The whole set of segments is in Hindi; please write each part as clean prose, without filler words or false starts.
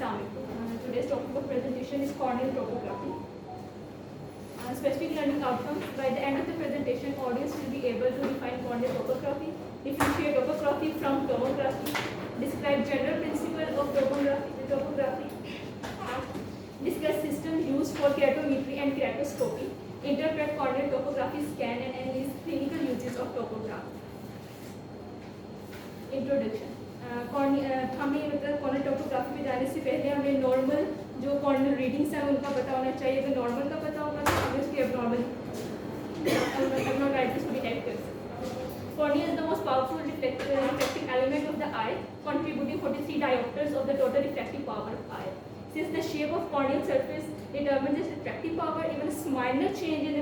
Today's topic of presentation is corneal topography. Specific learning outcomes. By the end of the presentation, audience will be able to define corneal topography, differentiate topography from tomography, describe general principle of topography, discuss systems used for keratometry and keratoscopy, interpret corneal topography scan and analyze clinical uses of topography. Introduction हमें मतलब कॉर्नर टोपोग्राफी में जाने से पहले हमें नॉर्मल जो कॉर्नर रीडिंग्स हैं उनका पता होना चाहिए. अगर नॉर्मल का पता होगा तो हमें उसकी एब्नॉर्मलिटीज को डिटेक्ट कर सकते हैं. Cornea is the most powerful reflecting element of the eye, contributing 43 diopters of the total reflective power of eye. Since the shape of corneal surface determines its reflective power, even a minor change in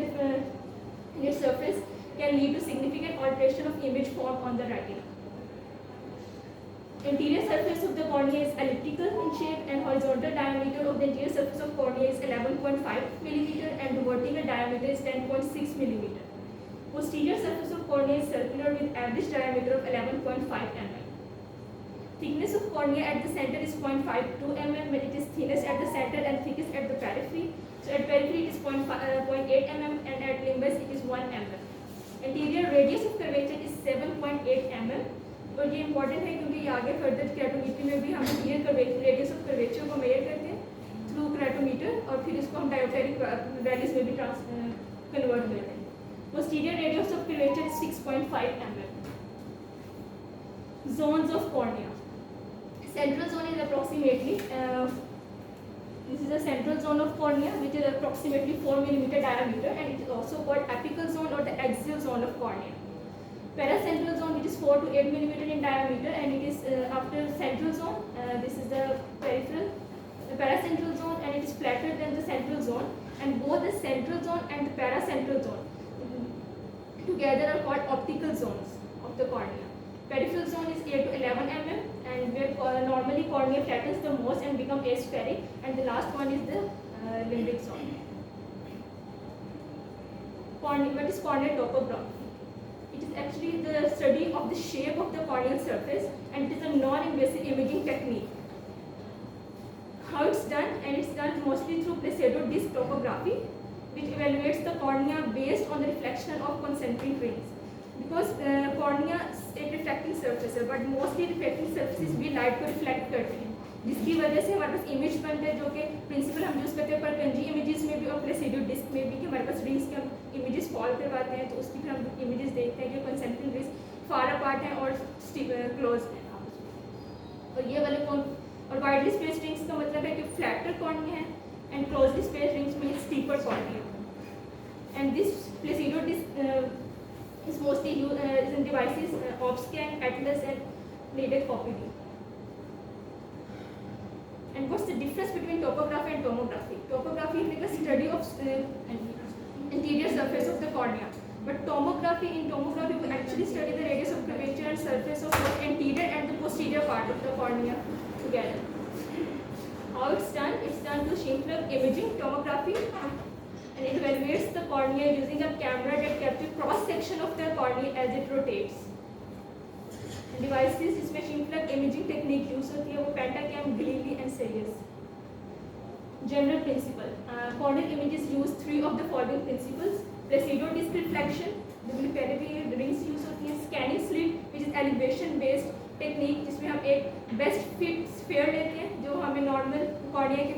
its surface can lead to significant alteration of image form on the retina. Interior surface of the cornea is elliptical in shape and horizontal diameter of the interior surface of cornea is 11.5 mm and the vertical diameter is 10.6 mm. Posterior surface of cornea is circular with average diameter of 11.5 mm. Thickness of cornea at the center is 0.52 mm when it is thinnest at the center and thickest at the periphery. So at periphery it is 0.8 mm and at limbus it is 1 mm. Anterior radius of curvature is 7.8 mm. और ये इंपॉर्टेंट है क्योंकि आगे फर्दर केराटोमेट्री में भी हम रेडियस ऑफ कर्वेचर को मेजर करते हैं थ्रू केराटोमीटर और फिर इसको हम डायोप्टरिक वैल्यूज में भी कन्वर्ट करते हैं. Posterior radius of curvature is 6.5 mm. Zones of cornea. Central zone is approximately this is a central zone of cornea which is approximately 4 mm diameter and it is also called apical zone or the axial zone of cornea. Paracentral zone which is 4 to 8 mm in diameter and it is after central zone. This is the peripheral, the paracentral zone and it is flatter than the central zone and both the central zone and the paracentral zone together are called optical zones of the cornea. Peripheral zone is 8 to 11 mm and where normally cornea flattens the most and become aspheric and the last one is the limbic zone. What is corneal topography? It is actually the study of the shape of the corneal surface and it is a non-invasive imaging technique. How it's done? And it's done mostly through pseudo-disc topography which evaluates the cornea based on the reflection of concentric rings. Because cornea एक reflecting surface है but mostly reflecting surfaces भी light को reflect करते हैं जिसकी वजह से हमारे पास image बनते हैं जो कि प्रिंसिपल हम यूज़ करते हैं परपेंडिकुलर इमेजेस में भी और प्लेसिडो डिस्क में भी कि हमारे पास रिंग्स के हम इमेजेस फॉल करवाते हैं तो उसकी फिर हम इमेजेस देखते हैं कि कंसेंट्रिक रिंग्स फार अपार्ट हैं और क्लोज हैं और ये वाले और वाइडली स्पेस रिंग्स का मतलब है कि फ्लैटर कॉर्निया है एंड क्लोजली स्पेस रिंग्स में steeper cornea and this Placido disc is mostly used in devices Opscan, Atlas and Nidec Copy. And what's the difference between topography and tomography? Topography is like a study of interior surface of the cornea. But tomography we actually study the radius of curvature and surface of the anterior and the posterior part of the cornea together. How it's done? It's done through Schindler imaging tomography and it evaluates the cornea using a camera that captures cross section of the cornea as it rotates. Devices जिसमें शिंफलर इमेजिंग टेक्निक यूज होती है वो Pentacam, Galilei and Sirius. General principle corneal images use 3 of the following principles. Placido disc reflection जिसमें पहले भी रिंग्स यूज होती हैं. Scanning slit which is elevation based technique जिसमें हम एक बेस्ट फिट स्फीयर लेते हैं जो हमें नॉर्मल कॉर्निया के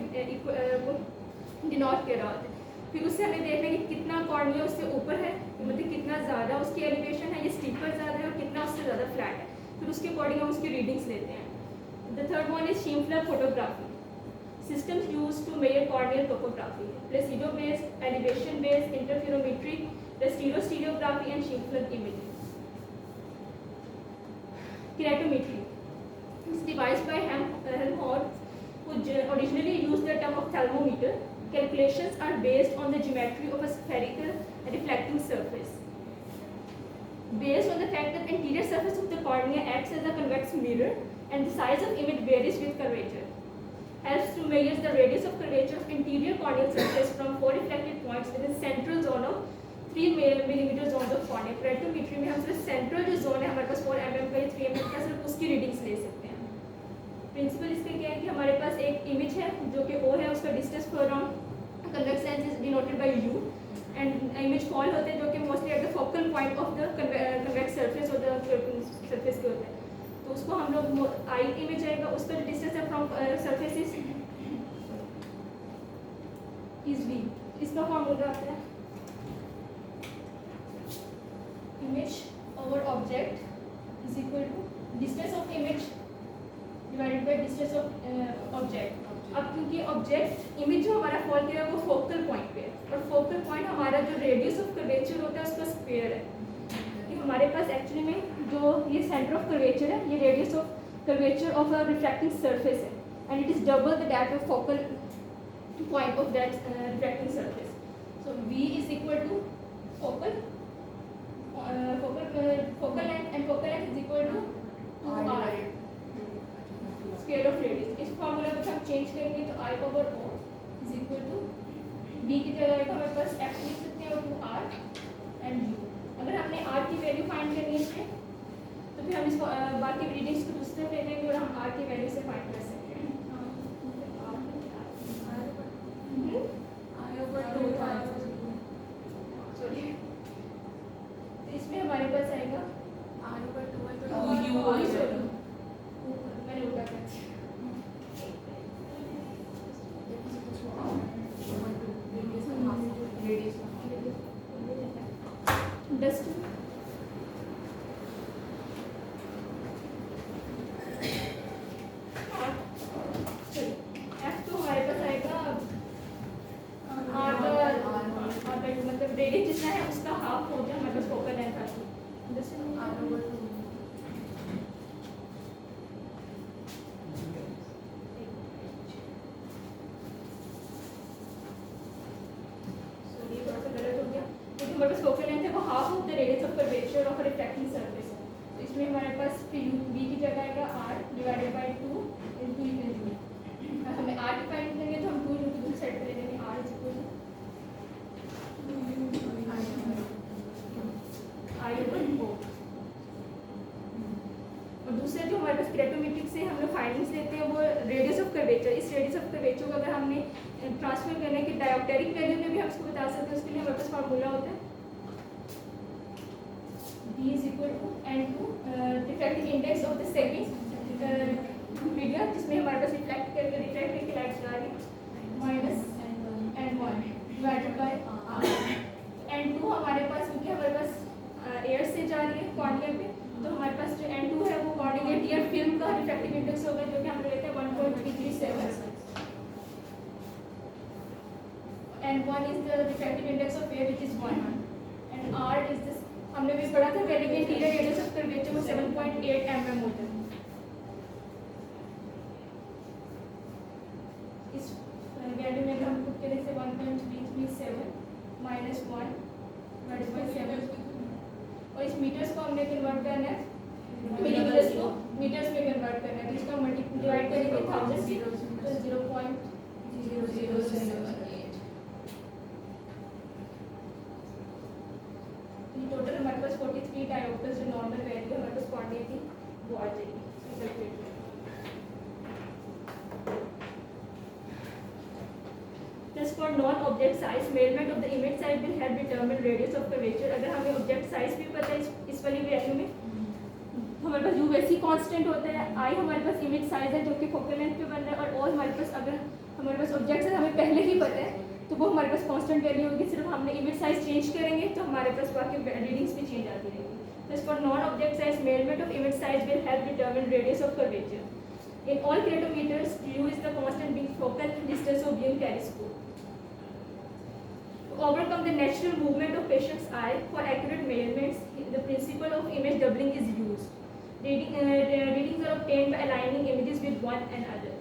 डिनोट कर रहा होता है. फिर उससे हमें देखना है कि कितना कॉर्निया उससे ऊपर है मतलब कितना ज़्यादा उसकी एलिवेशन है, ये स्टीपर ज़्यादा है और कितना उससे ज़्यादा फ्लैट है. फिर उसके अकॉर्डिंग हम उसकी रीडिंग्स लेते हैं. The third one is Scheimpflug photography. Systems use to measure corneal topography. Placido based, elevation based, interferometric, stereography and Scheimpflug imaging. Keratometry is devised by Helmholtz, who originally used the term of thermometer. Calculations are based on the geometry of a spherical reflecting surface. Based on the fact that anterior surface of the cornea acts as a convex mirror and the size of image varies with curvature, helps to measure the radius of curvature of interior corneal surface from 4 reflected points within central zone of 3 mm zones of cornea. Keratometry में हम सिर्फ सेंट्रल जो जोन है हमारे पास 4 mm का या 3 mm का सिर्फ उसकी रीडिंग्स ले सकते हैं. प्रिंसिपल इसका क्या है कि हमारे पास एक इमेज है जो कि O है, उसका distance from convex lens is denoted by U, and image fall होते हैं जो कि mostly at the focal point of the convex surface और द सरफेस के होते हैं। तो उसको हम लोग आई इमेज आएगा, उसका जो डिस्टेंस है फ्रॉम सरफेस इज V। इसका फॉर्मूला आता है image over object is equal to distance of image divided by distance of object. अब क्योंकि ऑब्जेक्ट इमेज जो हमारा फॉल किया है वो फोकल पॉइंट पे है, और फोकल पॉइंट हमारा जो रेडियस ऑफ कर्वेचर होता है उसका स्क्वायर है। कि हमारे पास एक्चुअली में जो ये सेंटर ऑफ कर्वेचर है, ये radius of curvature of a refracting surface है, and it is double the that of focal point of that refracting surface. So V is equal to focal length, and focal length is equal to R square of radius. इस फॉर्मूला को हम चेंज करेंगे तो I over O is equal to B की जगह आएगा हमारे पास F लिख सकते हैं और 2R एंड U। अगर हमने R की वैल्यू फाइंड करनी है इसमें, तो फिर हम इसको बाकी रीडिंग्स को दूसरे ले लेंगे और हम R की वैल्यू से फाइंड कर सकते हैं। सॉरी, तो इसमें हमारे पास आएगा मैंने उल्टा कर दिया। डस्ट F तो हमारे पास आएगा मतलब रेडियस जितना है उसका हाफ हो जाए, मतलब फोकल लेंथ आती है। फोकल लेंथ है वो half of the radius of curvature of refracting surface. तो इसमें हमारे पास फिर V की जगह आएगा R divided by 2 into U। हमें R की फाइंड करेंगे तो हम 2 U की दूसरी साइड पे ले लेंगे, R is equal to I over O। और दूसरा जो हमारे पास क्रेटोमेट्रिक से हम लोग फाइंडिंग्स लेते हैं वो रेडियस ऑफ कर्वेचर। इस रेडियस ऑफ कर्वेचर को अगर हमने ट्रांसफर करने के डायोप्टेरिक वैल्यू में भी हम इसको बता सकते हैं। उसके लिए हमारे पास फार्मूला होता है D is equal to N2 refractive index of the second medium, जिसमें हमारे पास रिफ्लेक्ट करके लाइट जा रही है, minus N1 divided by R। N2 हमारे पास, क्योंकि हमारे पास एयर से जा रही है कॉर्निया पे, तो हमारे पास जो N2 है वो कॉर्डिनेट ईयर फिल्म का रिफ्रैक्टिव इंडेक्स होगा, जो कि हम लेते हैं 1.337। N1 is the refractive index of air, which is 1, and R is this, हमने भी पढ़ा था पहले कि इंटीरियर रेडियस ऑफ कर्वेचर वो 7.8 mm होता है। इस वैल्यू में हम पुट करें से 1.337 माइनस 1 डिवाइडेड बाय 7, और इस मीटर्स को हमने कन्वर्ट करना है, मिलीमीटर्स को मीटर्स में कन्वर्ट करना है। तो इसका डिवाइड करेंगे 1000 से, तो 0.0008। टोटल हमारे पास 43 डायोप्टर्स जो नॉर्मल वैल्यू हमारे पास कॉर्निया की वो आ जाएगी। Just for non-object size, measurement of the image size will help determine radius of curvature। अगर हमें ऑब्जेक्ट साइज भी पता है इस वाली वैल्यू में, हमारे पास U वैसी कांस्टेंट होता है, I हमारे पास इमेज साइज है जो कि फोकल लेंथ पे बन रहा है, और O हमारे पास, अगर हमारे पास ऑब्जेक्ट है हमें पहले ही पता है तो वो हमारे पास कांस्टेंट वैल्यू होगी। सिर्फ हमने इमेज साइज चेंज करेंगे तो हमारे पास बाकी रीडिंग्स भी चेंज आती रहेंगी। Just for non-object size, measurement of image size will help determine radius of curvature। In all keratometers, U is the constant being focal distance of beam telescope। To overcome the natural movement of patient's eye for accurate measurements, the principle of image doubling is used। Readings are obtained by aligning images with one another।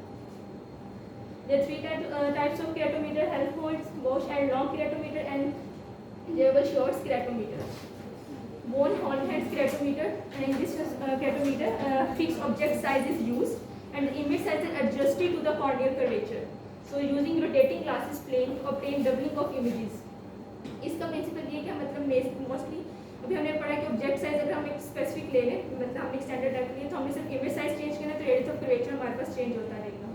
There are three types of keratometer: Helmholtz, Bosch and long keratometer, and there were short keratometer. Von Helmholtz keratometer, and in this keratometer, fixed object size is used, and the image size is adjusted to the corneal curvature. So using rotating glasses plane to obtain doubling of images। इसका प्रिंसिपल ये क्या मतलब, मोस्टली अभी हमने पढ़ा कि ऑब्जेक्ट साइज अगर हम एक स्पेसिफिक ले लें, मतलब हम एक स्टैंडर्ड रख लिए, तो हमने सिर्फ इमेज साइज चेंज करना है तो रेडियस ऑफ कर्वेचर हमारे पास चेंज होता रहेगा।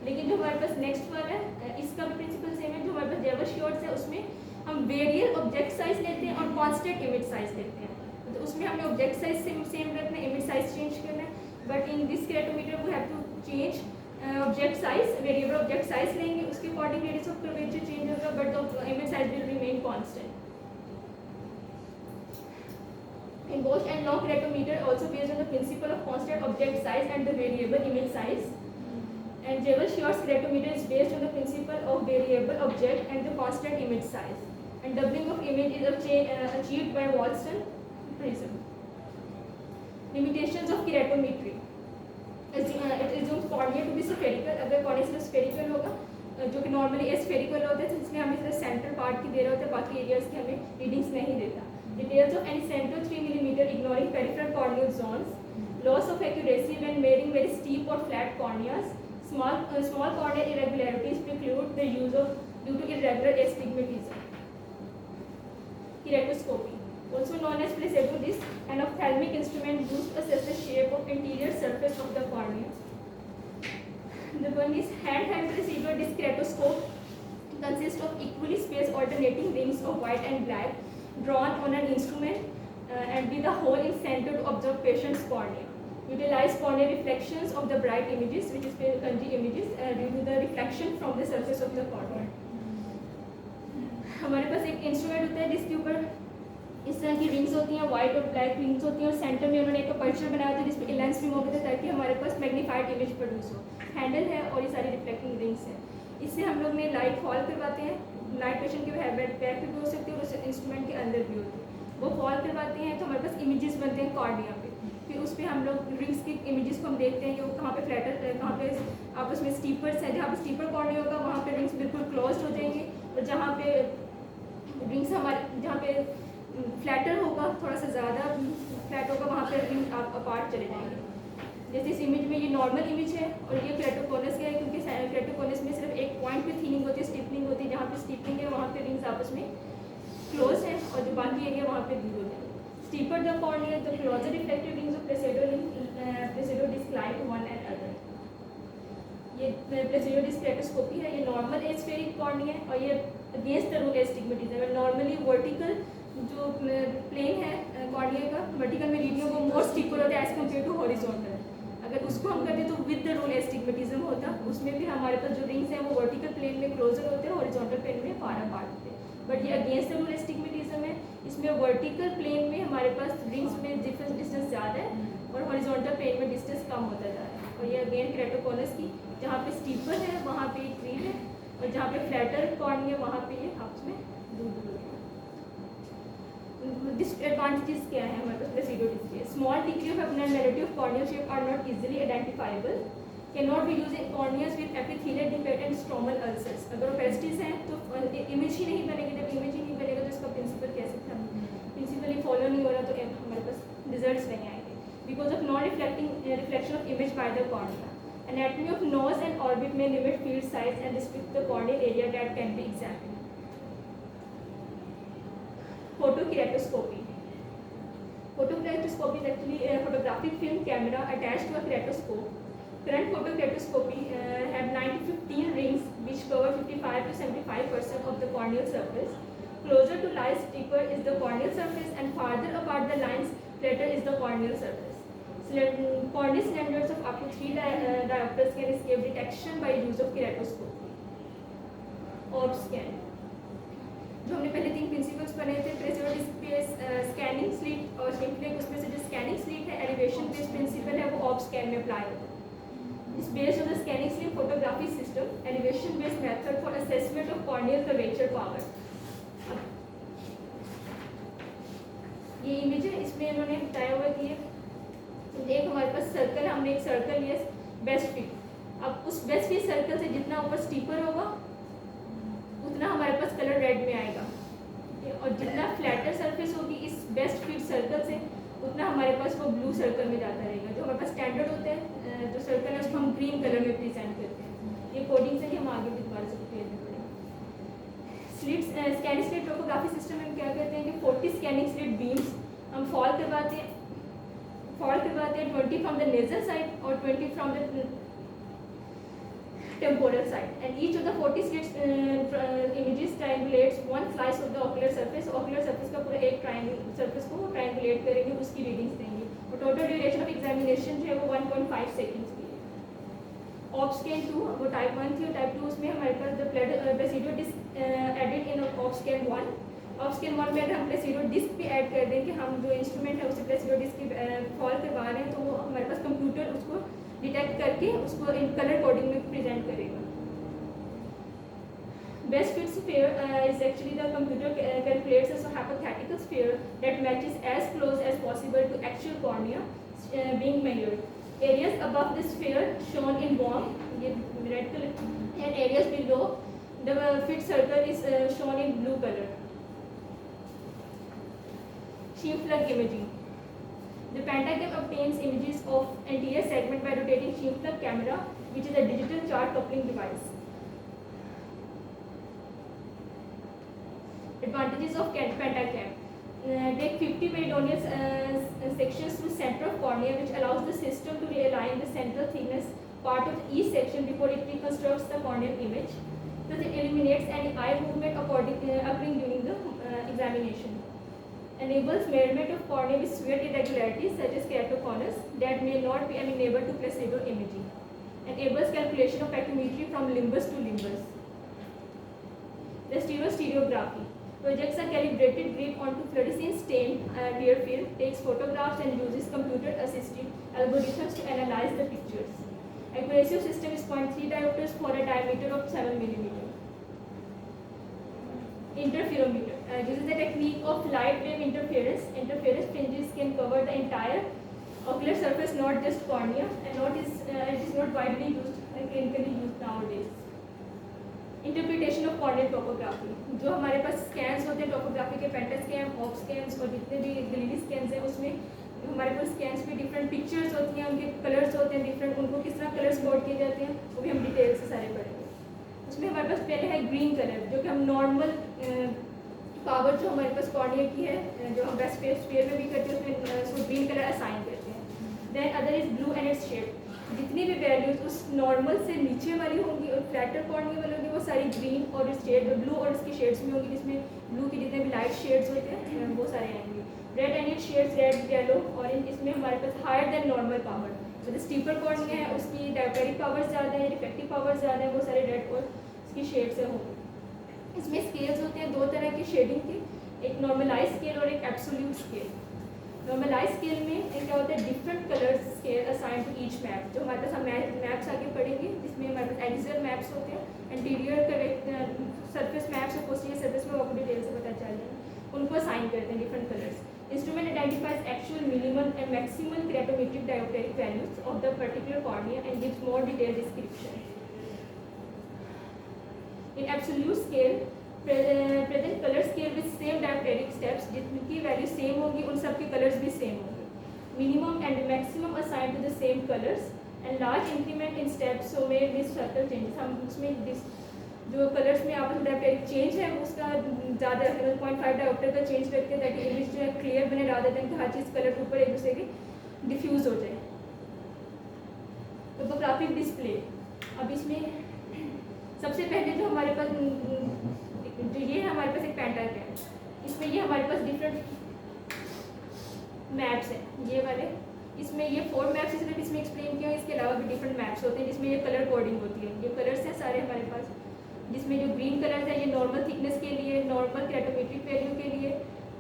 लेकिन जो हमारे पास नेक्स्ट वाला है इसका भी प्रिंसिपल सेम है। जो हमारे पास जेवर श्योर्स है उसमें हम वेरियल ऑब्जेक्ट साइज लेते हैं और कांस्टेंट इमेज साइज लेते हैं। तो उसमें हमें ऑब्जेक्ट साइज सेम रखना है, इमेज साइज चेंज करना है। But in this keratometer we have to change object size, variable object size लेंगे, उसके according radius of curvature change होगा, but the image size will remain constant. In Gauss and long chretometer also based on the principle of constant object size and the variable image size. And Jever-Schior's chretometer is based on the principle of variable object and the constant image size. And doubling of image is achieved by Wollaston prism. Limitations of chretometry. It assumes cornea to be spherical. अगर cornea सिर्फ spherical होगा, जो कि normally aspherical होता है, तो इसलिए हमें सिर्फ central part की दे रहा होता है, बाकी areas की हमें readings नहीं देता। Details of any center 3 mm ignoring peripheral corneal zones. Loss of accuracy when wearing very steep or flat corneas. Small corneal irregularities preclude the use of due to irregular astigmatism. Keratoscopy, also known as placebo disc, an ophthalmic instrument used to assess the shape of interior surface of the cornea. The one is handheld placebo disc keratoscope. Consists of equally spaced alternating rings of white and black drawn on an instrument and with a hole in center to observe patient's cornea. Utilize corneal reflections of the bright images, which is Purkinje images, due to the reflection from the surface of the cornea. हमारे पास एक इंस्ट्रूमेंट होता है जिसके ऊपर इस तरह की रिंग्स होती हैं, वाइट और ब्लैक रिंग्स होती हैं, और सेंटर में उन्होंने एक अपर्चर बनाया होता है जिसपे लेंस रिमूव होता है ताकि हमारे पास मैग्नीफाइड इमेज प्रोड्यूस हो। हैंडल है और ये सारी रिफ्लेक्टिंग रिंग्स हैं। इससे हम लोग ने लाइट फॉल करवाते हैं। लाइट पेशेंट के बैक पे भी हो सकती है और उस इंस्ट्रूमेंट के अंदर भी होती है। वो फॉल करवाते हैं तो हमारे पास इमेजेस बनते हैं कॉर्निया पे। फिर उस पर हम लोग रिंग्स की इमेजेस को हम देखते हैं कि वो कहाँ पे फ्लैटर, कहाँ पे आपस में स्टीपर्स है। जहाँ पे स्टीपर कॉर्निया होगा वहाँ पे रिंग्स बिल्कुल क्लोज हो जाएंगे, और जहाँ पे रिंग्स हमारे जहाँ पे फ्लैटर होगा, थोड़ा सा ज़्यादा फ्लैट होगा, वहाँ पे रिंग आप अपार्ट चले जाएंगे। जैसे इस इमेज में ये नॉर्मल इमेज है और ये क्रेटोकोनस का है, क्योंकि क्रेटोकोनस में सिर्फ एक पॉइंट पे थीनिंग होती है, स्टिपनिंग होती है। जहाँ पे स्टिपनिंग है वहाँ पे रिंग्स आपस में क्लोज है और जो बाकी एरिया वहाँ पे दूर होते हैं। Steeper the cornea, the closer reflective rings of Placido disc like one and other. ये प्लेसिडो डिस्क क्रेटोस्कोपी है। ये नॉर्मल एस्फेरिक कॉर्निया है और ये against the rule astigmatism. Normally vertical जो प्लेन है कॉर्निया का, वर्टिकल में रीडिंग वो मोर स्टीपर होता है एज कम्पेयर टू हॉरिजॉन्टल। अगर उसको हम करते तो विद द रूल एस्टिग्मेटिज्म होता, उसमें भी हमारे पास जो रिंग्स हैं वो वर्टिकल प्लेन में क्लोजर होते हैं, हॉरिजॉन्टल प्लेन में फार अपार्ट होते हैं। बट ये अगेंस्ट द रूल एस्टिग्मेटिज्म है। इसमें वर्टिकल प्लेन में हमारे पास रिंग्स में डिस्टेंस ज़्यादा है और हॉरिजॉन्टल प्लेन में डिस्टेंस कम होता जा रहा है। और ये अगेन क्रेटोकोनस की, जहाँ पे स्टीपर है वहाँ पे एक रिंग है और जहाँ पे फ्लैटर कॉर्निया वहाँ पे ये आपस में दूर दूर है। डिसएडवांटेजेस क्या है हमारे पास प्लेसिडो डिस्क के? Small degree of abnormality of corneal shape are not easily identifiable, cannot be used in corneas with epithelial defect and stromal ulcers। अगर ओपेसिटीज हैं तो इमेज ही नहीं बनेगी। जब इमेज ही नहीं बनेगा तो इसका प्रिंसिपल कैसे था, प्रिंसिपली फॉलो नहीं हो रहा तो हमारे पास रिजल्ट्स नहीं आएंगे। Because of non reflection of image by the cornea, anatomy of nose and orbit may limit field size and restrict the corneal area that can be examined। Photokeratoscopy. Photokeratoscopy is actually a photographic film camera attached to a keratoscope. Current photokeratoscopy have 9 to 15 rings which cover 55 to 75% of the corneal surface. Closer to lines steeper is the corneal surface and farther apart the lines flatter is the corneal surface. Corneal cylinders of up to 3 diopters can escape detection by use of keratoscope. Orb scan. जो हमने पहले 3 प्रिंसिपल्स बने थे, प्लेसिडो डिस्क पे स्कैनिंग स्लिट और स्टिम्पलेक, उसमें से जो स्कैनिंग स्लिट है एलिवेशन बेस्ड प्रिंसिपल है वो ऑफ स्कैन में अप्लाई होता है। इस based on the scanning slit photography system, elevation based method for assessment of corneal curvature power. ये इमेज है, इसमें इन्होंने बताया हुआ कि एक हमारे पास सर्कल है, हमने एक सर्कल लिया बेस्ट फिट। अब उस बेस्ट फिट सर्कल से जितना ऊपर स्टीपर होगा उतना हमारे पास कलर रेड में आएगा, और जितना फ्लैटर सरफेस होगी इस बेस्ट फिट सर्कल से उतना हमारे पास वो ब्लू सर्कल में जाता रहेगा। जो हमारे पास स्टैंडर्ड होता है जो सर्कल है उसको हम ग्रीन कलर में प्रेजेंट करते हैं। ये कोडिंग से ही हम आगे भी पढ़ सकते हैं। Slits scanning slit topography system में क्या कहते हैं कि 40 स्कैनिंग स्लिट बीम्स हम फॉल करवाते हैं 20 फ्रॉम द नेजल साइड और 20 from the temporal side, and each of the 40 slits images triangulates one slice of the ocular surface. Ocular surface का पूरा एक surface को triangulate करेंगे, उसकी readings देंगे, और total duration of examination जो है वो 1.5 seconds की है. OpScan 2 वो type 1 थी, और type 2 उसमें हमारे पास the Placido disc added in OpScan 1. OpScan 1 में अगर हम Placido disc भी ऐड कर दें कि हम जो इंस्ट्रूमेंट है उसे Placido disc की फॉल करवा रहे हैं, तो वो हमारे पास कंप्यूटर उसको डिटेक्ट करके उसको इन कलर कोडिंग में प्रेजेंट करेगा. Best fit sphere is actually the computer calculates a hypothetical sphere that matches as close as possible to actual cornea being measured. Areas above the sphere shown in warm red color, and areas below the fit circle is shown in blue color. Sheaf plug imaging. The Pentacam obtains images of anterior segment by rotating sheaf plug camera, which is a digital chart coupling device. Advantages of Pentacam. Take 50 meridional sections through center of cornea, which allows the system to realign the central thickness part of each section before it reconstructs the corneal image. Thus, it eliminates any eye movement occurring during the examination. Enables measurement of cornea with severe irregularities such as keratoconus that may not be amenable to Placido imaging. Enables calculation of pachymetry from limbus to limbus. The stereography projects a calibrated grid onto fluorescent stained near field, takes photographs and uses computer-assisted algorithms to analyze the pictures. Accuracy of system is 0.3 diopters for a diameter of 7 mm. Interferometer. This is the technique of light wave interference. Interference fringes can cover the entire ocular surface, not just cornea, and it is not widely used and clinically used nowadays. Interpretation of corneal topography. जो हमारे पास scans होते हैं topography के Pentascan, OpScans और जितने भी Galili scans हैं, उसमें हमारे पास scans में different pictures होती हैं, उनके colors होते हैं different, उनको किस तरह colors code किए जाते हैं, वो भी हम डिटेल से सारे पढ़ेंगे. उसमें हमारे पास पहले है ग्रीन कलर, जो कि हम नॉर्मल पावर जो हमारे पास कॉर्निया की है, जो हम बेस्ट स्फीयर में भी करते हैं, उसमें उसको ग्रीन कलर असाइन करते हैं. Then other is blue and its shade. जितनी भी वैल्यूज उस नॉर्मल से नीचे वाली होंगी और फ्लैटर कॉर्निया वाली होंगी, वो सारी ग्रीन और शेड ब्लू और इसकी शेड्स में होंगी, जिसमें ब्लू की जितने भी लाइट शेड्स होते हैं वो सारे आएंगे. Red and it's shades red, yellow, orange, इसमें हमारे पास हायर देन नॉर्मल पावर. जो स्टीपर कॉर्निया है उसकी डायोपेरिक पावर ज़्यादा है, रिफ्लेक्टिव पावर ज़्यादा है, वो सारे रेड और इसकी शेड से होंगे. इसमें स्केल्स होते हैं दो तरह की शेडिंग के, एक नॉर्मलाइज स्केल और एक एब्सोल्यूट स्केल. नॉर्मलाइज स्केल में क्या होता है, different colours scale assign to each map. जो हमारे पास हम मैप्स आगे पढ़ेंगे, जिसमें हमारे पास एक्सियल मैप्स होते हैं, इंटीरियर सरफेस मैप्स और पोस्टीरियर सरफेस में आपको डिटेल से पता चल जाए, उनको असाइन करते हैं different colours. Instrument identifies actual minimum and maximum keratometric diopteric values of the particular cornea and gives more detailed description. In absolute scale, present color scale with same diopteric steps, जिनकी वैल्यू सेम होगी उन सब के कलर्स भी सेम होंगे. Minimum and maximum assigned to the same colors and large increment in steps, so may miss subtle changes. हम उसमें जो कलर्स में आपस में डायोप्टेरिक चेंज है उसका ज़्यादा रखते हैं, 0.5 डायोप्टर का चेंज रखते हैं ताकि इमेज जो है क्लियर बने, रहा देते हैं कि हर चीज़ कलर के ऊपर एक दूसरे के डिफ्यूज़ हो जाए. Topographic display. अब इसमें सबसे पहले जो हमारे पास जो ये है हमारे पास एक पेंटाग्राम है, इसमें ये हमारे पास डिफरेंट मैप्स हैं, ये वाले. इसमें ये 4 मैप्स सिर्फ इसमें एक्सप्लेन किया, इसके अलावा भी डिफरेंट मैप्स होते हैं जिसमें ये कलर कोडिंग होती है. ये कलर्स हैं सारे हमारे पास, जिसमें जो ग्रीन कलर है ये नॉर्मल थिकनेस के लिए, नॉर्मल कैटोमेट्रिक वैल्यू के लिए,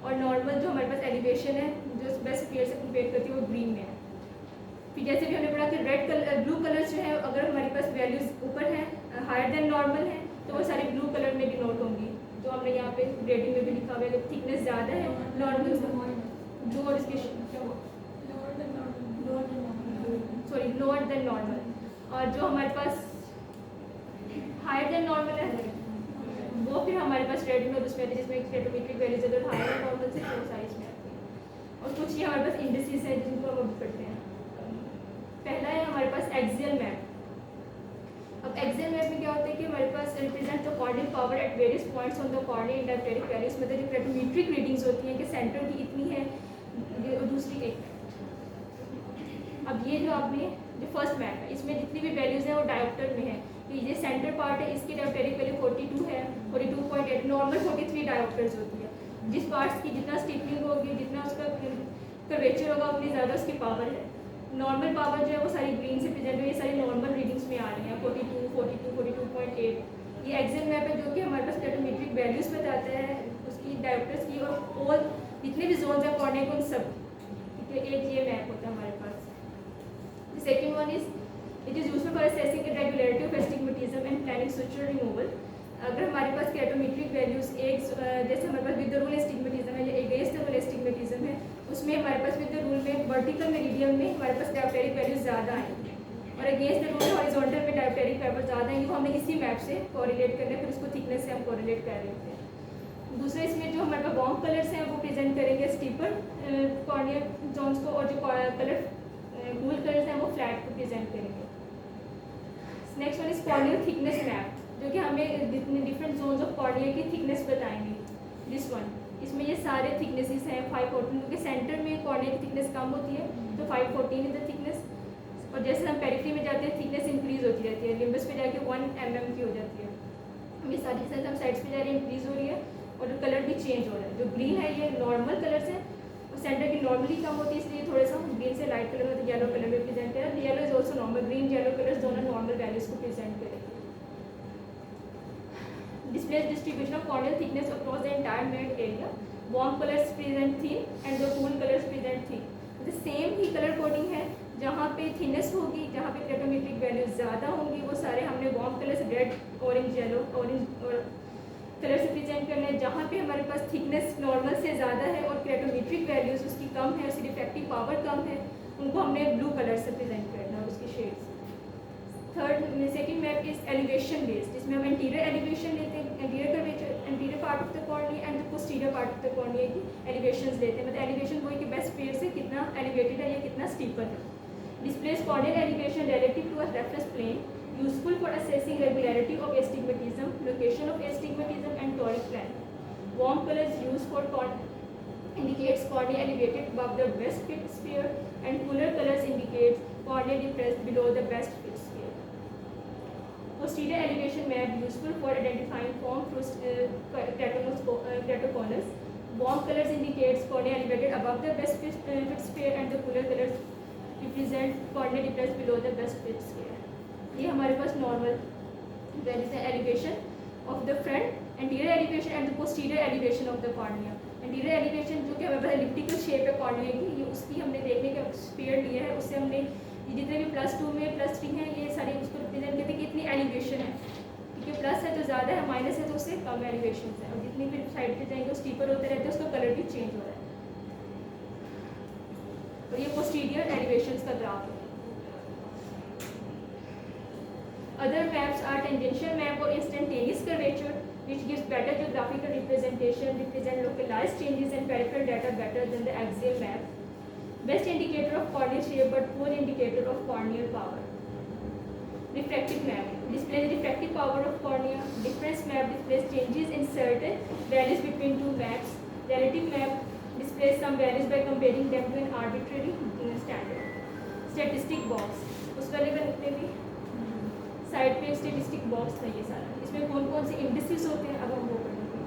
और नॉर्मल जो हमारे पास एलिवेशन है जो बेस्ट स्फीयर से कंपेयर करती है वो ग्रीन में है. फिर जैसे भी हमने पढ़ा कि रेड कलर ब्लू कलर जो है अगर हमारे पास वैल्यूज ऊपर हैं हायर देन नॉर्मल है तो वो सारे ब्लू कलर में डिनोट होंगी. जो हमने यहाँ पे ग्रेडिंग में भी लिखा हुआ है कि थिकनेस ज़्यादा है नॉर्मल ब्लू और इसके लोअर देन नॉर्मल, और जो हमारे पास हायर देन नॉर्मल है वो फिर हमारे पास रेड में उसमें जिसमें कैटोमेट्रिक वैल्यूज अगर हायर देन नॉर्मल से वो साइज में आती है. और कुछ ये हमारे पास इंडिसेस है जिनको हम अब करते हैं. पहला है हमारे पास एक्सियल मैप. अब एक्सियल मैप में क्या होता है कि हमारे पास represent the corneal power at various points on the cornea in dioptric values. मतलब जो कैटोमेट्रिक रीडिंग्स होती हैं कि सेंटर की इतनी है और दूसरी एक. अब ये जो आपने जो फर्स्ट मैप है इसमें जितनी भी वैल्यूज़ हैं वो डायोप्टर में है. कि ये सेंटर पार्ट है, इसकी डायोप्टेरिक वैल्यू 42 है, 42.8, नॉर्मल 43 डायोप्टर्स होती है। जिस पार्ट्स की जितना स्टिपलिंग होगी, जितना उसका कर्वेचर होगा, उतनी ज़्यादा उसकी पावर है। नॉर्मल पावर जो है वो सारी ग्रीन से प्रेजेंट हुई, ये सारी नॉर्मल रीडिंग्स में आ रही हैं, 42, 42, 42.8। ये एक्सेल मैप है जो कि हमारे पास प्लेटोमेट्रिक वैल्यूज़ बताता है उसकी डायोप्टर्स की, और ऑल जितने भी जोन है कॉर्निया के उन सब, ठीक है, एक ये मैप होता है हमारे पास। Second one is it is useful for assessing regularity of astigmatism and planning structural removal. अगर हमारे पास कैटोमेट्रिक वैल्यूज़ एक जैसे हमारे पास विद द रूल एस्टिग्मेटिज्म है या अगेंस्ट द रूल एस्टिग्मेटिज्म है, उसमें हमारे पास विद द रूल में वर्टिकल मेरिडियन में हमारे पास डायोप्टेरिक वैल्यूज ज़्यादा आएंगी, और अगेंस्ट द रूल हॉरिजॉन्टल में डायोप्टेरिक वैल्यूज ज़्यादा आएंगी। वो हमने इसी मैप से कोरिलेट करना है, फिर उसको थिकनेस से हम कोरिलेट कर रहे होते हैं। दूसरा इसमें जो हमारे पास वार्म कलर्स हैं वो प्रेजेंट करेंगे स्टीपर कॉर्निया जोन्स को, और जो कलर कूल कलर्स हैं वो फ्लैट को प्रेजेंट करेंगे। Next one is corneal thickness map, जो कि हमें जितने डिफरेंट जोन्स ऑफ कॉर्निया की थिकनेस बताएंगे। दिस वन, इसमें ये सारे थिकनेसेस हैं 514, क्योंकि सेंटर में कॉर्निया की थिकनेस कम होती है तो 514 इज द थिकनेस, और जैसे हम पेरिफेरी में जाते हैं थिकनेस इंक्रीज होती रहती है, लिम्बस पे जाके 1 mm की हो जाती है। ये सारी चीज़ें हम साइड्स पे जा रही है, इंक्रीज हो रही है, और कलर भी चेंज हो रहा है। जो ग्रीन है ये नॉर्मल कलर्स है, और सेंटर की नॉर्मली कम होती है, इसलिए थोड़ा सा ग्रीन से लाइट कलर में येलो कलर में प्रेजेंट करें। Yellow is also normal, green yellow colours दोनों नॉर्मल वैल्यूज को प्रेजेंट करेंगे। Displays distribution of corneal thickness across the entire mirrored area. Warm colors present thin and the cool colors present thick. The same he colour coding है, जहाँ पे थिनेस होगी, जहाँ पे प्लेटोमेट्रिक वैल्यूज ज़्यादा होंगी, वो सारे हमने warm colours red, orange, yellow, orange और कलर से प्रेजेंट करना है। जहाँ पे हमारे पास थिकनेस नॉर्मल से ज़्यादा है और प्लेटोमेट्रिक वैल्यूज उसकी कम है, उसकी रिफ्रैक्टिव पावर कम है, उनको हमने ब्लू कलर से प्रेजेंट करना है, उसकी shades. Third second map is elevation based, जिसमें हम एंटीरियर एलिवेशन लेते हैं, anterior curvature, anterior part of the cornea and the posterior part of the cornea की एलिवेशंस लेते हैं। मतलब एलिवेशन वो है कि बेस्ट पेयर से कितना एलिवेटेड है या कितना स्टीपर है। Displace corneal elevation relative to a reference plane, useful for assessing regularity of astigmatism, location of astigmatism and toric plan. Warm colours use for indicates cornea elevated above the best fit sphere, and cooler colors indicates cornea depressed below the best fit sphere. Posterior elevation map useful for identifying form through keratoconus. Warm colors indicates cornea elevated above the best fit sphere, and the cooler colors represent cornea depressed below the best fit sphere. ये हमारे पास नॉर्मल वैल्यूज है elevation of the front, anterior elevation and the posterior elevation of the cornea. Anterior elevation जो कि हमारे पास एलिप्टिकल शेप है कॉर्निया की, ये उसकी हमने देखने का स्फीयर लिया है, उससे हमने ये जितने भी +2 में +3 हैं ये सारे उसको रिप्रेजेंट करते हैं कि इतनी एलिवेशन है, ठीक है। प्लस है तो ज़्यादा है, माइनस है तो उससे कम एलिवेशन है, और जितनी फिर साइड पे जाएंगे वो स्टीपर होते रहते हैं, उसका कलर भी चेंज हो रहा है। तो ये पोस्टीरियर एलिवेशंस का ग्राफ है। Other maps are tangential map और instantaneous curvature, which gives better geographical representation, represent localized changes and peripheral data better than the axial map. Best indicator of corneal shape but poor indicator of corneal power. Refractive map displays the refractive power of cornea. Difference map displays changes in certain values between two maps. Relative map displays some values by comparing them to an arbitrary standard. Statistic box उस वाले बनते भी साइड पे स्टेटिस्टिक बॉक्स है ये सारा, इसमें कौन कौन से इंडिसेस होते हैं अब हम वो पढ़ेंगे।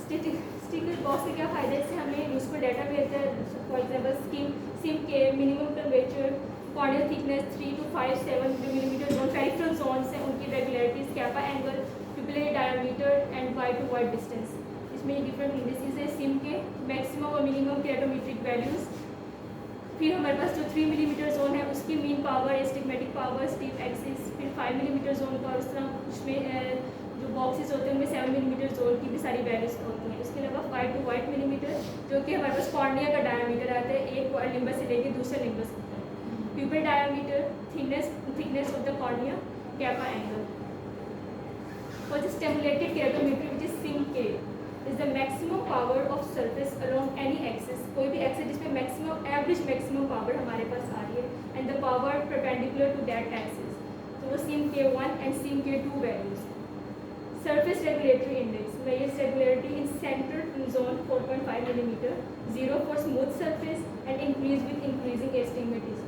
स्टेटिस्टिकल बॉक्स से क्या फ़ायदा है, इससे हमें यूजफुल डाटा मिलता है। For example sim K minimum curvature, corneal thickness 3 to 5, 7 millimetre zone, peripheral zones हैं उनकी regularities, kappa angle, pupillary diameter and white to white distance. इसमें डिफरेंट इंडिसेस है सिम के, मैक्सिमम और मिनिमम केराटोमेट्रिक वैल्यूज़। फिर हमारे पास जो 3 मिलीमीटर जोन है उसकी mean power, astigmatic power, steep axis, फिर 5 मिलीमीटर जोन का, और उस तरह उसमें जो बॉक्सेस होते हैं उनमें 7 मिलीमीटर जोन की भी सारी वैल्यूज होती हैं। इसके अलावा 5 to 8 मिलीमीटर जो कि हमारे पास कॉर्निया का डायमीटर आता है, एक लिम्बस से लेकर दूसरे लिम्बस तक। Pupil diameter, thickness of the cornea, kappa angle. For the stimulated keratometry which is sim K is the maximum power of surface along any axis, कोई भी एक्सिस जिसमें मैक्सिमम एवरेज मैक्सिमम पावर हमारे पास आ रही है, and the power perpendicular to that axis, तो वो Sim K 1 and Sim K 2 values. Surface regulatory index measures regularity in central zone 4.5 millimetre, 0 for smooth surface and increase with increasing astigmatism.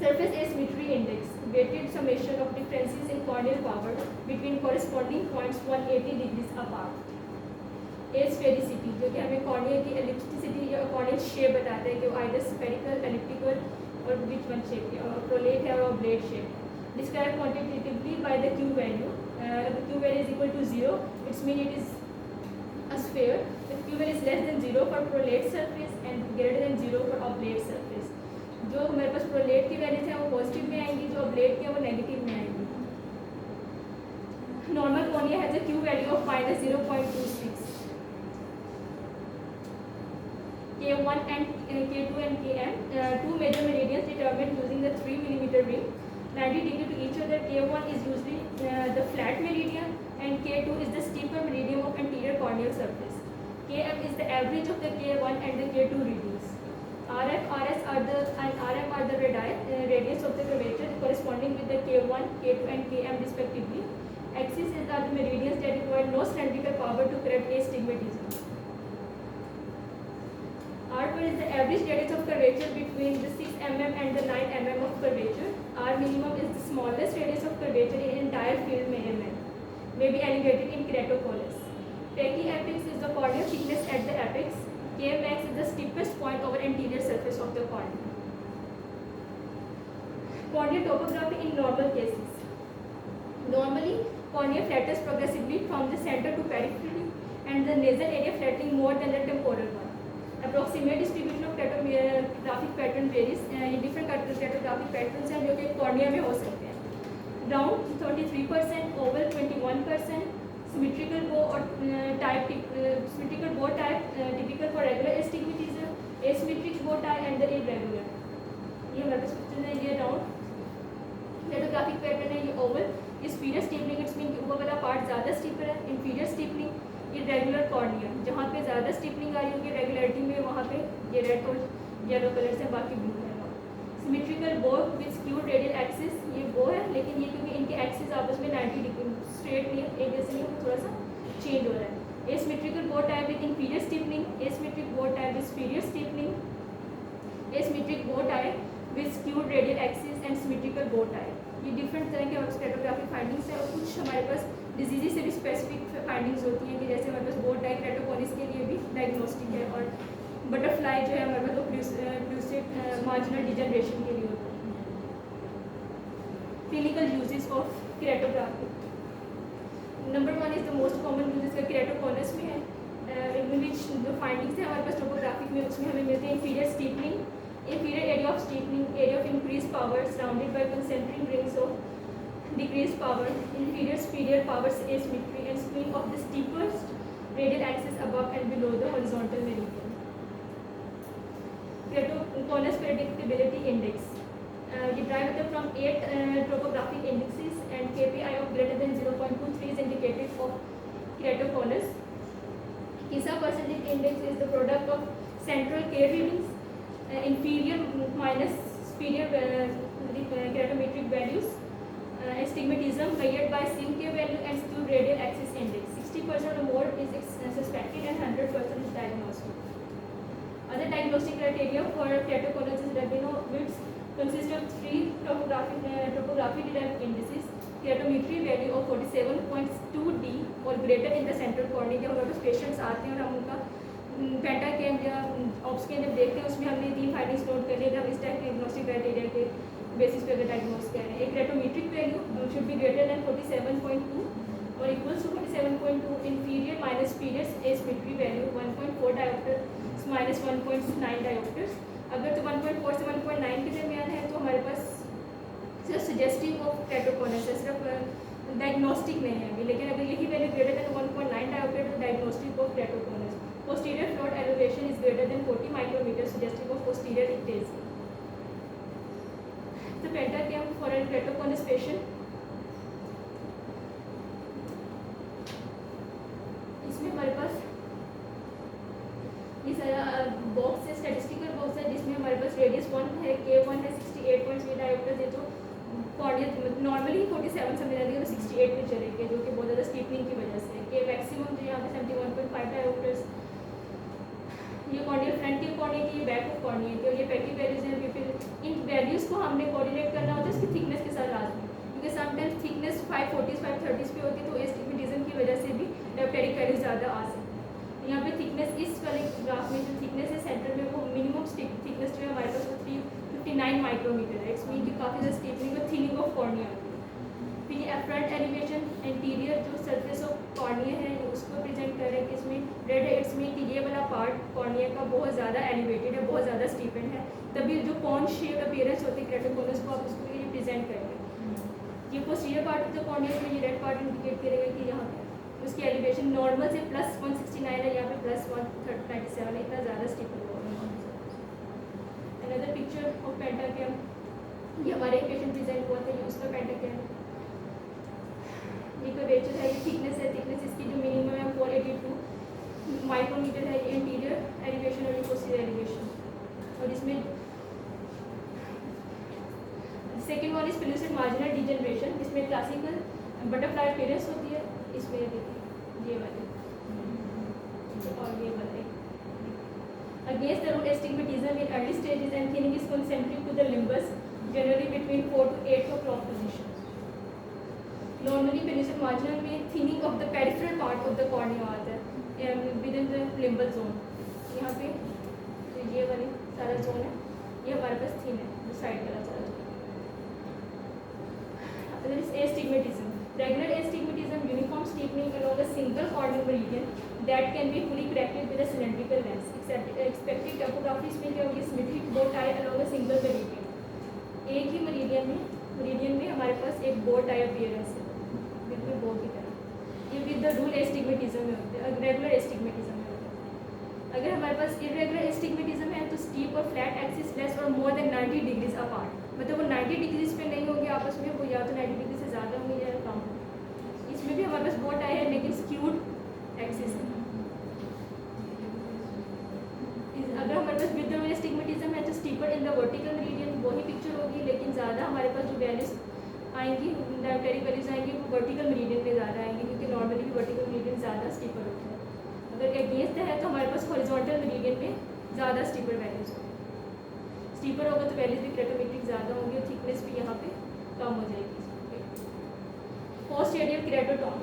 Surface asymmetry index, weighted summation of differences in corneal power between corresponding points 180 degrees apart. Asphericity, जो कि हमें कॉर्निया की एलिप्टिसिटी या कॉर्नियल शेप बताता है कि वो आइदर स्फेरिकल, एलिप्टिकल और विच वन शेप, प्रोलेट है और ऑब्लेट शेप है. Described quantitatively by the Q value. If the Q value is equal to 0, it means it is a sphere. If Q value is less than 0 for prolate surface and greater than 0 for oblate surface. जो हमारे पास प्रोलेट की वैल्यूज हैं वो पॉजिटिव में आएंगी, जो ऑब्लेट की है वो नेगेटिव में आएंगी. Normal cornea has a Q value of minus 0.26. K1 and K2 and Km, two major meridians determined using the 3 mm ring, 90 degree to each other. K1 is usually the flat meridian and K2 is the steeper meridian of anterior corneal surface. Km is the average of the K1 and the K2 readings. RF, RS are the and RM are the radius of the curvature corresponding with the K1, K2 and Km respectively. Axis are the meridians that require no cylindrical power to correct astigmatism. R2 is the average radius of curvature between the 6 mm and the 9 mm of curvature. R minimum is the smallest radius of curvature in entire field में mm. May be elevated in keratoconus. Pachy-apex is the corneal thickness at the apex. K-max is the steepest point over anterior surface of the cornea. Corneal topography in normal cases. Normally, cornea flattens progressively from the center to periphery and the nasal area flattening more than the temporal one. Approximate distribution of keratographic pattern varies. ये डिफरेंट केटोग्राफिक पैटर्न्स हैं जो कि कॉर्निया में हो सकते हैं. राउंड 33%, ओवल 21%, सिमेट्रिकल बो और टाइप सिमेट्रिकल बो type typical for regular astigmatism, asymmetric बो टाइप एंड द इरेगुलर. ये हमारे पास क्वेश्चन है. ये राउंड केटोग्राफिक पैटर्न है. ये ओवल, ये स्पीरियर स्टीपनिंग, इट्स मीन ऊपर वाला पार्ट ज़्यादा स्टीपर है. इंफीरियर स्टीपनिंग, इरेगुलर कॉर्निया, जहाँ पे ज़्यादा स्टिपनिंग आ रही होगी रेगुलरिटी में वहाँ पे ये रेड और येलो कलर से, बाकी ब्लू है. सिमेट्रिकल बो विद स्क्यूड रेडियल एक्सिस, ये बो है लेकिन ये क्योंकि इनके एक्सिस आपस में 90 डिग्री स्ट्रेट नहीं है, एक जैसे नहीं, थोड़ा सा चेंज हो रहा है. एसिमेट्रिकल बो टाइप विद इंफीरियर स्टिपनिंग, एसिमेट्रिक बो टाइप विद सुपीरियर स्टिपनिंग, एसिमेट्रिक बो type with skewed radial axis and symmetrical बो टाइप. ये डिफरेंट तरह के स्टेटोग्राफिक फाइंडिंग्स है. और कुछ हमारे पास डिजीज़ से भी स्पेसिफिक फाइंडिंग्स होती हैं कि जैसे हमारे पास बोर्ड टाइप केटोकोनिस के लिए भी डायग्नोस्टिक है और बटरफ्लाई जो है हमारे पास वो प्लूसिड मार्जिनल डिजनरेशन के लिए होता है. Clinical uses of keratography. Number 1 is the most common uses का केराटोकोनस में है. इन विच जो फाइंडिंग्स है हमारे पास टोपोग्राफिक में, उसमें हमें मिलते हैं inferior स्टीपनिंग, inferior area of steepening, area of increased power surrounded by concentric rings of decreased power, inferior superior power asymmetry and swing of the steepest radial axis above and below the horizontal meridian. Keratoconus predictability index. Derived from 8 topographic indices and KPI of greater than 0.23 is indicated for keratoconus. Kisa percentage index is the product of central K readings, inferior minus superior keratometric values, astigmatism measured by sim K value and skewed radial axis index. 60% or more is suspected and 100% is diagnostic. Other diagnostic criteria for keratoconus is Rabinowitz consists of 3 topography derived indices. Keratometry value of 47.2 D or greater in the central cornea. जब हमारे पास पेशेंट्स आते हैं और हम उनका पेंटा के या ऑप्स के जब देखते हैं उसमें हमने 3 फाइंडिंग्स नोट कर लिए. हम इस टाइप के डायग्नोस्टिक क्राइटेरिया के बेसिस पे अगर डायग्नोस कर रहे हैं. एक keratometric value should be greater than 47.2 और equals to 47.2. Inferior minus superior asymmetry value 1.4 dioptre minus 1.9 dioptres. अगर तो 1.4 से 1.9 के दरमियान है तो हमारे पास सिर्फ सजेस्टिव ऑफ केराटोकोनस है, सिर्फ डायग्नोस्टिक नहीं है अभी. लेकिन अगर यही वैल्यू ग्रेटर देन 1.9 डायोप्टर तो diagnostic of keratoconus. Posterior float elevation is greater than 40 micrometers, suggestive of posterior ectasia. The pentacam for a keratoconus patient. इसमें हमारे पास ये सारा बॉक्स है, स्टैटिस्टिकल बॉक्स है जिसमें हमारे पास रेडियस 1 है, K1 है 68.3 डायोप्टर है. जो कॉर्निया नॉर्मली 47 से मिला दिया तो 68 पे चलेंगे जो कि बहुत ज़्यादा स्टीपनिंग की वजह से. K मैक्सिमम जो यहाँ पे 71.5 डायोप्टर्स. ये कॉर्निया फ्रंट की कॉर्निया की, ये बैक ऑफ कॉर्निया की और ये पैकी वैल्यूज हैं. इन वैल्यूज़ को हमने कोऑर्डिनेट करना होता है इसकी थिकनेस के साथ लाजमी, क्योंकि समटाइम्स थिकनेस 540 530 पे होती है, तो एस्टिग्मेटिज्म की वजह से भी डायप्टेरिक वैल्यू ज़्यादा आ सकती है। यहाँ पे थिकनेस इस वाले ग्राफ में जो थिकनेस है सेंटर में वो मिनिमम थिकनेस जो है हमारे पास 359 माइक्रोमीटर है। इट्स मीन कि काफ़ी ज़्यादा स्टेपनिंग और थिनिंग ऑफ कॉर्निया। फिर ये फ्रंट एलिवेशन एंटीरियर जो सरफेस ऑफ कॉर्निया है उसको प्रेजेंट कर रहे हैं कि इसमें रेड है, इट्स मीन कि ये वाला पार्ट कॉर्निया का बहुत ज़्यादा एलिवेटेड है, बहुत ज़्यादा स्टीपन है, तभी जो कॉन शेप अपीयरेंस होती है क्रेटोकोनस को आप उसको ये प्रेजेंट करेंगे। ये posterior part of the cornea में ये रेड पार्ट इंडिकेट करेगा कि यहाँ पे उसकी एलिवेशन नॉर्मल से +169 है, यहाँ पे +197 है, इतना ज़्यादा स्टीपन होगा। अनदर पिक्चर ऑफ पेंटाग्राम, ये हमारे पेशेंट प्रेजेंट हुआ था, ये उसका पेंटाग्राम। ये कर्वेचर है, ये थिकनेस है, थिकनेस इसकी जो मिनिमम है 482 माइक्रोमीटर है। ये इंटीरियर एलिवेशन और ये पोस्टीरियर एलिवेशन। और इसमें second one is pelvic marginal degeneration, इसमें क्लासिकल बटरफ्लाई अपीयरेंस होती है, इसमें देखिए ये वाले और ये वाले। Against the root astigmatism in early stages and thinning is concentric to the limbus, generally between 4 to 8 o'clock positions. Normally pelvic marginal में thinning of the peripheral part of the cornea आता है within the limbal zone। यहाँ पे तो ये वाली सारा जोन है, ये हमारे पास थिन है, जो साइड वाला सारा zone. There is astigmatism. Regular astigmatism, uniform steepening along a single corneal meridian that can be fully corrected with a cylindrical lens. Expected topography में क्या होगी, symmetric bow tie along a single meridian. एक ही meridian में हमारे पास एक bow tie appearance है, बिल्कुल bow की तरह। ये with the rule astigmatism में होते हैं, regular astigmatism में होते हैं। अगर हमारे पास irregular astigmatism है तो steep और flat axis less or more than 90 degrees apart, मतलब वो 90 डिग्रीज पे नहीं होंगे आपस में, वो या तो 90 डिग्री से ज़्यादा होंगे या कम। इसमें भी हमारे पास बोट आया है लेकिन स्क्यूड एक्सिस है। अगर हमारे पास विद द एस्टिग्मेटिज्म है तो steeper in the vertical median वही पिक्चर होगी, लेकिन ज़्यादा हमारे पास जो वैल्यूज आएंगी, डायप्टेरिक वैल्यूज आएंगी वो वर्टिकल मीडियन में ज़्यादा आएंगी, क्योंकि नॉर्मली भी वर्टिकल मीडियन ज़्यादा स्टीपर होता है। अगर अगेंस्ट है तो हमारे पास हॉरिजॉन्टल मीडियन में ज़्यादा स्टीपर वैल्यूज होंगी। स्टीपर होगा तो वैल्यूज भी क्रेटोमेट्रिक ज़्यादा होंगी और थिकनेस भी यहाँ पे कम हो जाएगी। Post radial keratotomy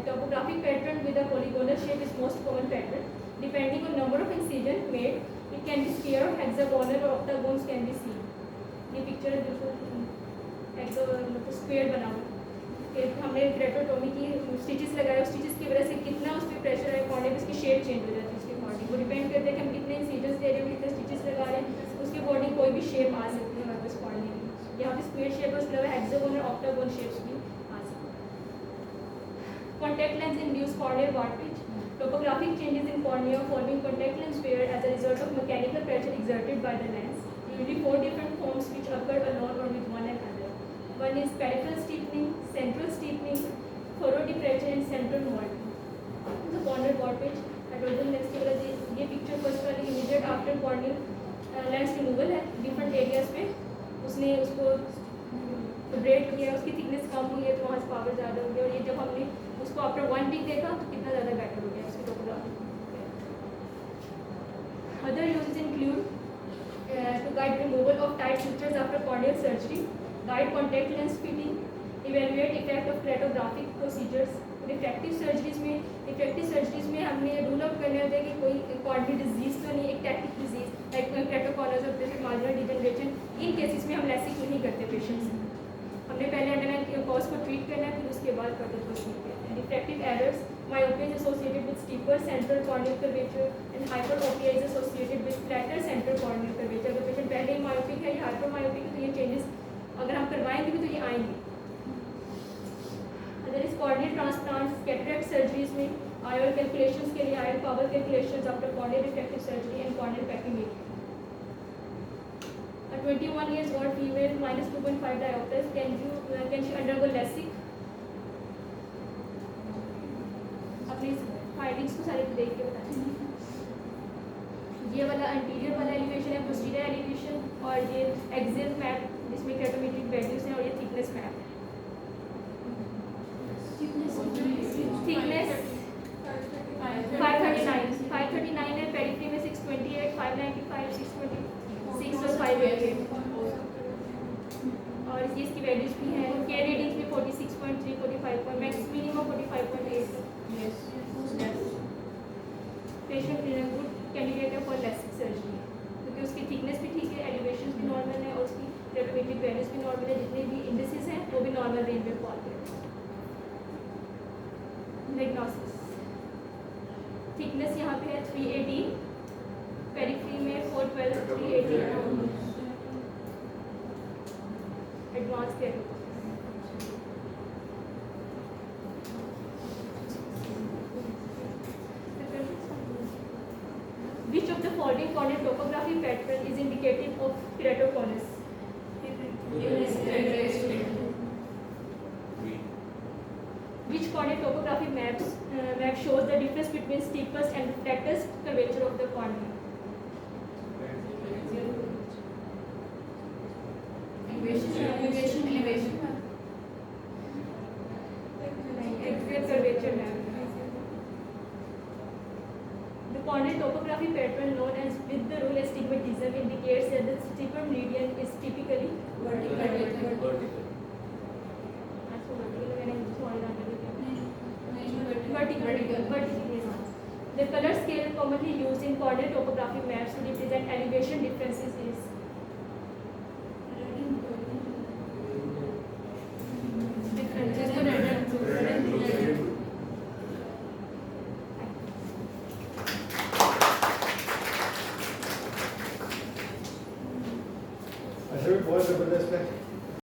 topographic pattern with a polygonal shape is most common pattern. Depending on number of incision made, it can be square और हेक्सागोनल और ऑक्टागोन्स कैन बी सीन। ये पिक्चर है बिल्कुल मतलब स्क्वायर बना हुआ। हमने क्रेटोटोमी की स्टिचेस लगाए, स्टिचेस की वजह से कितना उस पर प्रेशर है कॉर्निया में, उसकी शेप चेंज हो जाती है उसकी बॉडी को। डिपेंड करते हैं कि हम कितने इंसिजन्स दे रहे हैं, कितने स्टिचेस लगा रहे हैं, उसकी बॉडी कोई भी शेप आ सकती है हमारे पास कॉर्निया में। यहाँ पे स्क्वायर शेप है, उसके अलावा हेक्सागोन और ऑक्टागोन शेप्स भी आ सकती है। Contact lens induced corneal warpage. Topographic changes in cornea forming contact lens wear as a result of mechanical pressure exerted by the lens. Usually 4 different forms which occur alone or with one another. One is peripheral steepening, central steepening, thorough depression and central molding. The corneal warpage, hydrogen lens की वजह से ये पिक्चर फर्स्ट वाली immediate after corneal lens removal है, डिफरेंट एरियाज पे उसने उसको ब्रेक किया, उसकी थिकनेस कम हुई है तो वहाँ से पावर ज़्यादा हो गया। और ये जब हमने उसको आफ्टर 1 वीक देखा तो कितना ज़्यादा बेटर हो गया उसकी topography. Other uses include to guide removal of tight structures after corneal surgery, guide contact lens fitting, evaluate effect of keratographic procedures. Refractive surgeries में हमने रूल आउट करने होता है कि कोई कॉर्नियल डिजीज तो नहीं, एक टैक्टिक डिजीज लाइक क्रेटोकॉनस और पेल्विक मार्जिनल डिजनरेशन, इन केसेस में हम लैसिक नहीं करते पेशेंट्स। हमने पहले अंडरलाइन कॉज को ट्रीट करना है, फिर उसके बाद फर्दर प्रोसीड करते हैं। Refractive errors, myopia is associated with steeper central corneal curvature and hyperopia is associated with flatter central corneal curvature। अगर पेशेंट पहले ही मायोपिक है या हाइपरमायोपिक है तो ये चेंजेस अगर हम करवाएंगे भी तो ये आएंगे। Other is corneal transplants, cataract surgeries में IOL कैलकुलेशंस के लिए IOL power calculations after corneal refractive surgery and corneal packing. A 21 years old female minus 2.5 diopters, can she undergo LASIK? अपनी फाइंडिंग्स को सारे देख के बताएं। ये वाला एंटीरियर वाला एलिवेशन है, पोस्टीरियर एलिवेशन, और ये एक्सियल मैप जिसमें क्रेटोमेट्रिक वैल्यूज हैं, और ये थिकनेस मैप है। थिकनेस 539 है, पेरिफेरी में 628, 595, 626 और 588। और इसकी वैल्यूज भी हैं, के रेटिंग्स भी 46.3, 45 point, max minimum 45.8। Patient good candidate है फॉर प्लास्टिक सर्जरी क्योंकि उसकी थिकनेस भी ठीक है, एलिवेशन भी नॉर्मल है और उसकी रेगुलेटरी वैल्यूज भी नॉर्मल है, जितने भी इंडिसेस हैं वो भी नॉर्मल रेंज में फॉल करते हैं। डायग्नोसिस थिकनेस यहाँ पे है 318, पेरिफेरी में 412, 318। Advance care Which of the following corneal topography pattern is indicative of keratoconus? Which corneal topography map shows the difference between steepest and flattest curvature of the cornea? Elevation. Exact curvature map. The corneal topography pattern known as with the rule astigmatism indicates that the steeper meridian is typically vertical. The color scale commonly used in corneal topography maps to represent elevation differences is